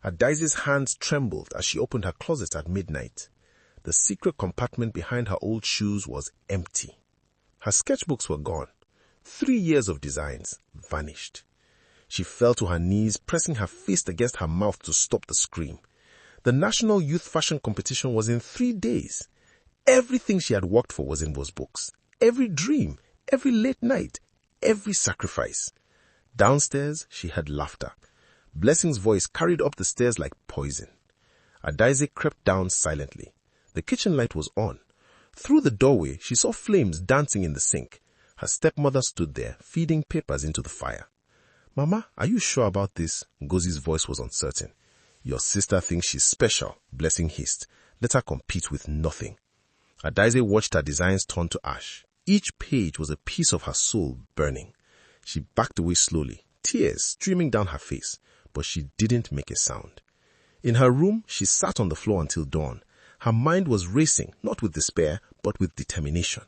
Adaeze's hands trembled as she opened her closet at midnight. The secret compartment behind her old shoes was empty. Her sketchbooks were gone. 3 years of designs vanished. She fell to her knees, pressing her fist against her mouth to stop the scream. The National Youth Fashion Competition was in 3 days. Everything she had worked for was in those books. Every dream, every late night, every sacrifice. Downstairs, she heard laughter. Blessing's voice carried up the stairs like poison. Adaeze crept down silently. The kitchen light was on. Through the doorway, she saw flames dancing in the sink. Her stepmother stood there, feeding papers into the fire. "Mama, are you sure about this?" Ngozi's voice was uncertain. "Your sister thinks she's special," Blessing hissed. "Let her compete with nothing." Adaeze watched her designs turn to ash. Each page was a piece of her soul burning. She backed away slowly, tears streaming down her face, but she didn't make a sound. In her room, she sat on the floor until dawn. Her mind was racing, not with despair, but with determination.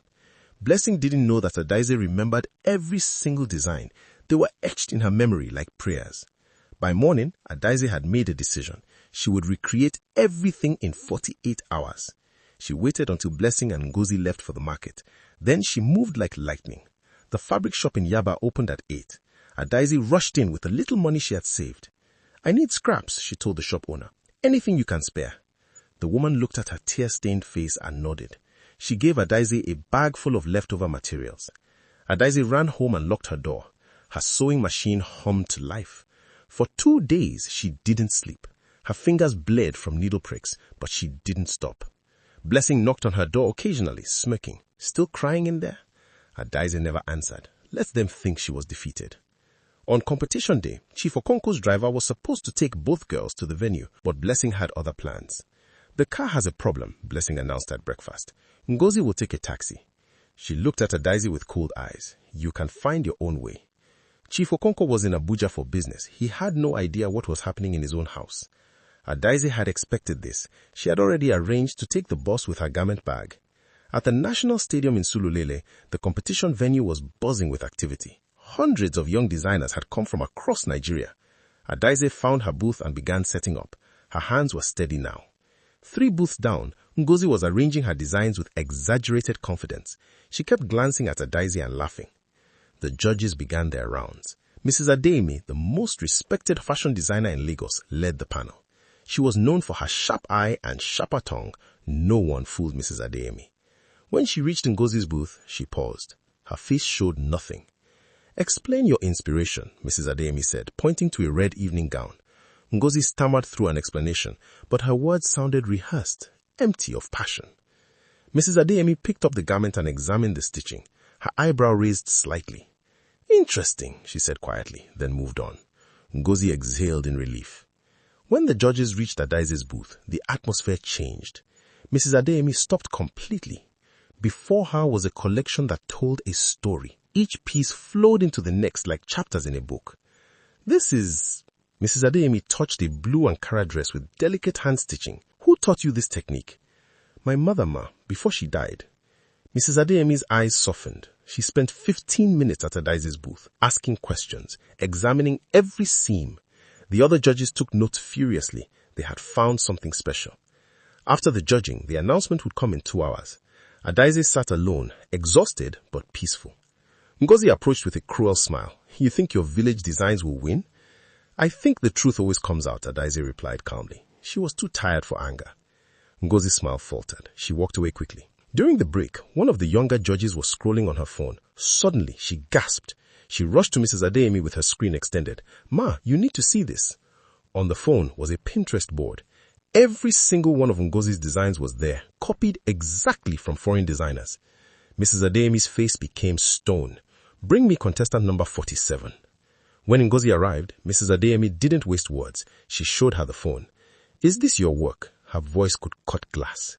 Blessing didn't know that Adaeze remembered every single design. They were etched in her memory like prayers. By morning, Adaeze had made a decision. She would recreate everything in 48 hours. She waited until Blessing and Ngozi left for the market. Then she moved like lightning. The fabric shop in Yaba opened at 8. Adaeze rushed in with the little money she had saved. "I need scraps," she told the shop owner. "Anything you can spare." The woman looked at her tear-stained face and nodded. She gave Adaeze a bag full of leftover materials. Adaeze ran home and locked her door. Her sewing machine hummed to life. For 2 days, she didn't sleep. Her fingers bled from needle pricks, but she didn't stop. Blessing knocked on her door occasionally, smirking. "Still crying in there?" Adaeze never answered. Let them think she was defeated. On competition day, Chief Okonko's driver was supposed to take both girls to the venue, but Blessing had other plans. "The car has a problem," Blessing announced at breakfast. "Ngozi will take a taxi." She looked at Adaeze with cold eyes. "You can find your own way." Chief Okonko was in Abuja for business. He had no idea what was happening in his own house. Adaeze had expected this. She had already arranged to take the bus with her garment bag. At the National Stadium in Sululele, the competition venue was buzzing with activity. Hundreds of young designers had come from across Nigeria. Adaeze found her booth and began setting up. Her hands were steady now. 3 booths down, Ngozi was arranging her designs with exaggerated confidence. She kept glancing at Adaeze and laughing. The judges began their rounds. Mrs. Adeyemi, the most respected fashion designer in Lagos, led the panel. She was known for her sharp eye and sharper tongue. No one fooled Mrs. Adeyemi. When she reached Ngozi's booth, she paused. Her face showed nothing. "Explain your inspiration," Mrs. Adeyemi said, pointing to a red evening gown. Ngozi stammered through an explanation, but her words sounded rehearsed, empty of passion. Mrs. Adeyemi picked up the garment and examined the stitching. Her eyebrow raised slightly. "Interesting," she said quietly, then moved on. Ngozi exhaled in relief. When the judges reached Adaeze's booth, the atmosphere changed. Mrs. Adeyemi stopped completely. Before her was a collection that told a story. Each piece flowed into the next like chapters in a book. "This is..." Mrs. Adeyemi touched a blue Ankara dress with delicate hand stitching. "Who taught you this technique?" "My mother, ma, before she died." Mrs. Adeyemi's eyes softened. She spent 15 minutes at Adaeze's booth, asking questions, examining every seam. The other judges took notes furiously. They had found something special. After the judging, the announcement would come in 2 hours. Adaeze sat alone, exhausted but peaceful. Ngozi approached with a cruel smile. "You think your village designs will win?" "I think the truth always comes out," Adaeze replied calmly. She was too tired for anger. Ngozi's smile faltered. She walked away quickly. During the break, one of the younger judges was scrolling on her phone. Suddenly, she gasped. She rushed to Mrs. Adeyemi with her screen extended. "Ma, you need to see this." On the phone was a Pinterest board. Every single one of Ngozi's designs was there, copied exactly from foreign designers. Mrs. Adeyemi's face became stone. "Bring me contestant number 47. When Ngozi arrived, Mrs. Adeyemi didn't waste words. She showed her the phone. "Is this your work?" Her voice could cut glass.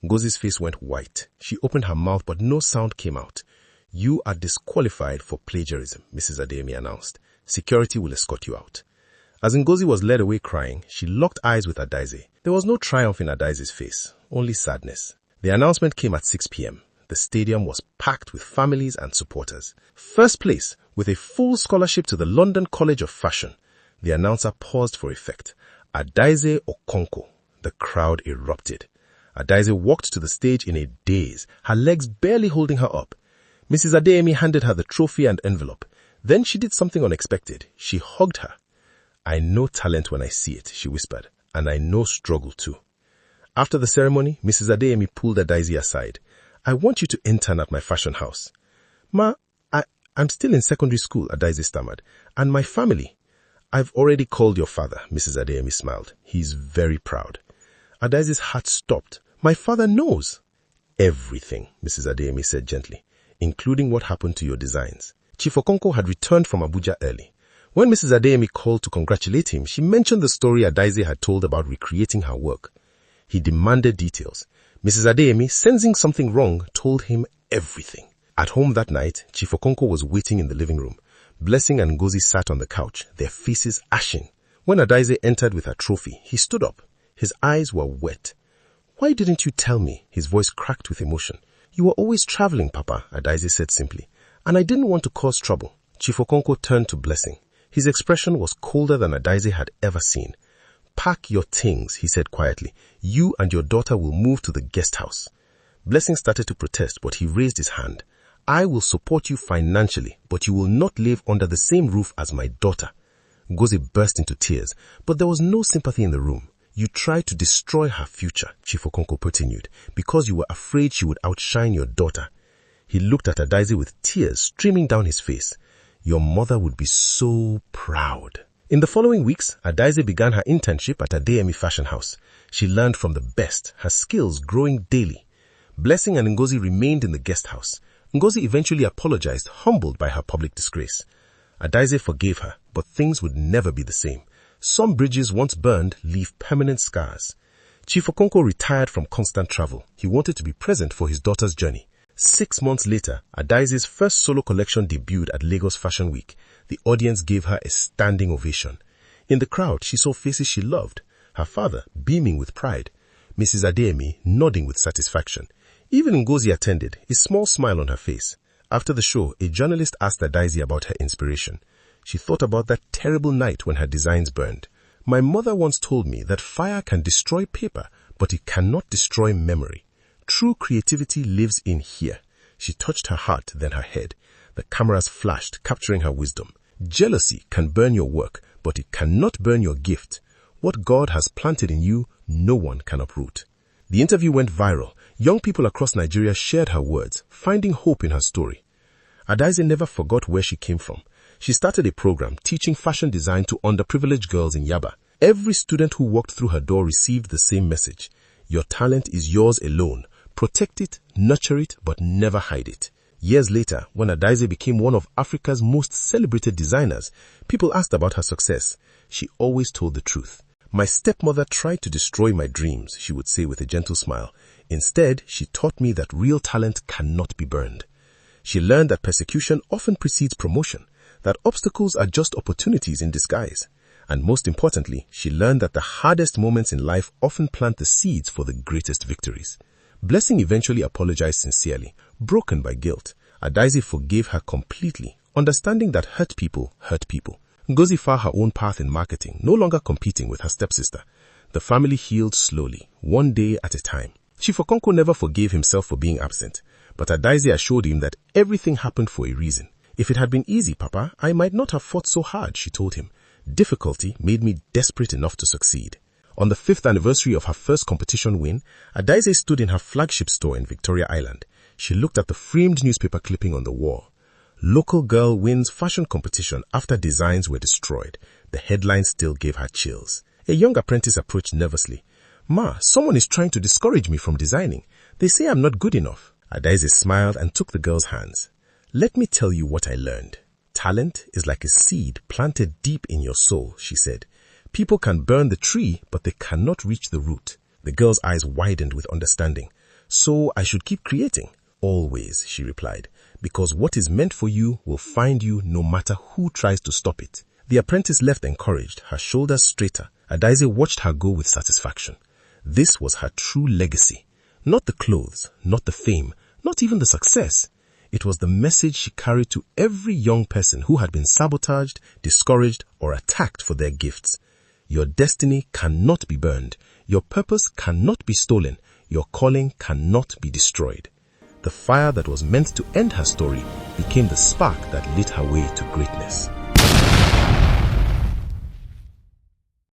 Ngozi's face went white. She opened her mouth, but no sound came out. "You are disqualified for plagiarism," Mrs. Adeyemi announced. "Security will escort you out." As Ngozi was led away crying, she locked eyes with Adaeze. There was no triumph in Adaeze's face, only sadness. The announcement came at 6 p.m. The stadium was packed with families and supporters. First place, with a full scholarship to the London College of Fashion. The announcer paused for effect. Adaeze Okonkwo. The crowd erupted. Adaeze walked to the stage in a daze, her legs barely holding her up. Mrs. Adeyemi handed her the trophy and envelope. Then she did something unexpected. She hugged her. "I know talent when I see it," she whispered, "and I know struggle too." After the ceremony, Mrs. Adeyemi pulled Adaeze aside. "I want you to intern at my fashion house." "Ma, I'm still in secondary school," Adaeze stammered, "and my family." "I've already called your father," Mrs. Adeyemi smiled. "He's very proud." Adaeze's heart stopped. "My father knows." "Everything," Mrs. Adeyemi said gently, "including what happened to your designs." Chief Okonkwo had returned from Abuja early. When Mrs. Adeyemi called to congratulate him, she mentioned the story Adaeze had told about recreating her work. He demanded details. Mrs. Adeyemi, sensing something wrong, told him everything. At home that night, Chief Okonkwo was waiting in the living room. Blessing and Ngozi sat on the couch, their faces ashen. When Adaeze entered with her trophy, he stood up. His eyes were wet. "Why didn't you tell me?" His voice cracked with emotion. "You were always traveling, Papa," Adaeze said simply, "and I didn't want to cause trouble." Chief Okonkwo turned to Blessing. His expression was colder than Adaeze had ever seen. "Pack your things," he said quietly. "You and your daughter will move to the guest house." Blessing started to protest, but he raised his hand. "I will support you financially, but you will not live under the same roof as my daughter." Ngozi burst into tears, but there was no sympathy in the room. "You tried to destroy her future," Chief Okonkwo continued, "because you were afraid she would outshine your daughter." He looked at Adaeze with tears streaming down his face. "Your mother would be so proud." In the following weeks, Adaeze began her internship at Adeyemi Fashion House. She learned from the best, her skills growing daily. Blessing and Ngozi remained in the guest house. Ngozi eventually apologized, humbled by her public disgrace. Adaeze forgave her, but things would never be the same. Some bridges once burned leave permanent scars. Chief Okonkwo retired from constant travel. He wanted to be present for his daughter's journey. 6 months later, Adaeze's first solo collection debuted at Lagos Fashion Week. The audience gave her a standing ovation. In the crowd, she saw faces she loved. Her father beaming with pride, Mrs. Adeyemi nodding with satisfaction. Even Ngozi attended, a small smile on her face. After the show, a journalist asked Adaeze about her inspiration. She thought about that terrible night when her designs burned. "My mother once told me that fire can destroy paper, but it cannot destroy memory. True creativity lives in here." She touched her heart, then her head. The cameras flashed, capturing her wisdom. "Jealousy can burn your work, but it cannot burn your gift. What God has planted in you, no one can uproot." The interview went viral. Young people across Nigeria shared her words, finding hope in her story. Adaeze never forgot where she came from. She started a program teaching fashion design to underprivileged girls in Yaba. Every student who walked through her door received the same message. Your talent is yours alone. Protect it, nurture it, but never hide it. Years later, when Adaeze became one of Africa's most celebrated designers, people asked about her success. She always told the truth. "My stepmother tried to destroy my dreams," she would say with a gentle smile. "Instead, she taught me that real talent cannot be burned." She learned that persecution often precedes promotion, that obstacles are just opportunities in disguise. And most importantly, she learned that the hardest moments in life often plant the seeds for the greatest victories. Blessing eventually apologized sincerely, broken by guilt. Adaeze forgave her completely, understanding that hurt people hurt people. Ngozi found her own path in marketing, no longer competing with her stepsister. The family healed slowly, one day at a time. Chief Okonkwo never forgave himself for being absent, but Adaeze assured him that everything happened for a reason. "If it had been easy, Papa, I might not have fought so hard," she told him. "Difficulty made me desperate enough to succeed." On the 5th anniversary of her first competition win, Adaeze stood in her flagship store in Victoria Island. She looked at the framed newspaper clipping on the wall. "Local girl wins fashion competition after designs were destroyed." The headline still gave her chills. A young apprentice approached nervously. "Ma, someone is trying to discourage me from designing. They say I'm not good enough." Adaeze smiled and took the girl's hands. "Let me tell you what I learned. Talent is like a seed planted deep in your soul," she said. "People can burn the tree, but they cannot reach the root." The girl's eyes widened with understanding. "So I should keep creating?" "Always," she replied, "because what is meant for you will find you no matter who tries to stop it." The apprentice left encouraged, her shoulders straighter. Adaeze watched her go with satisfaction. This was her true legacy. Not the clothes, not the fame, not even the success. It was the message she carried to every young person who had been sabotaged, discouraged, or attacked for their gifts. Your destiny cannot be burned. Your purpose cannot be stolen. Your calling cannot be destroyed. The fire that was meant to end her story became the spark that lit her way to greatness.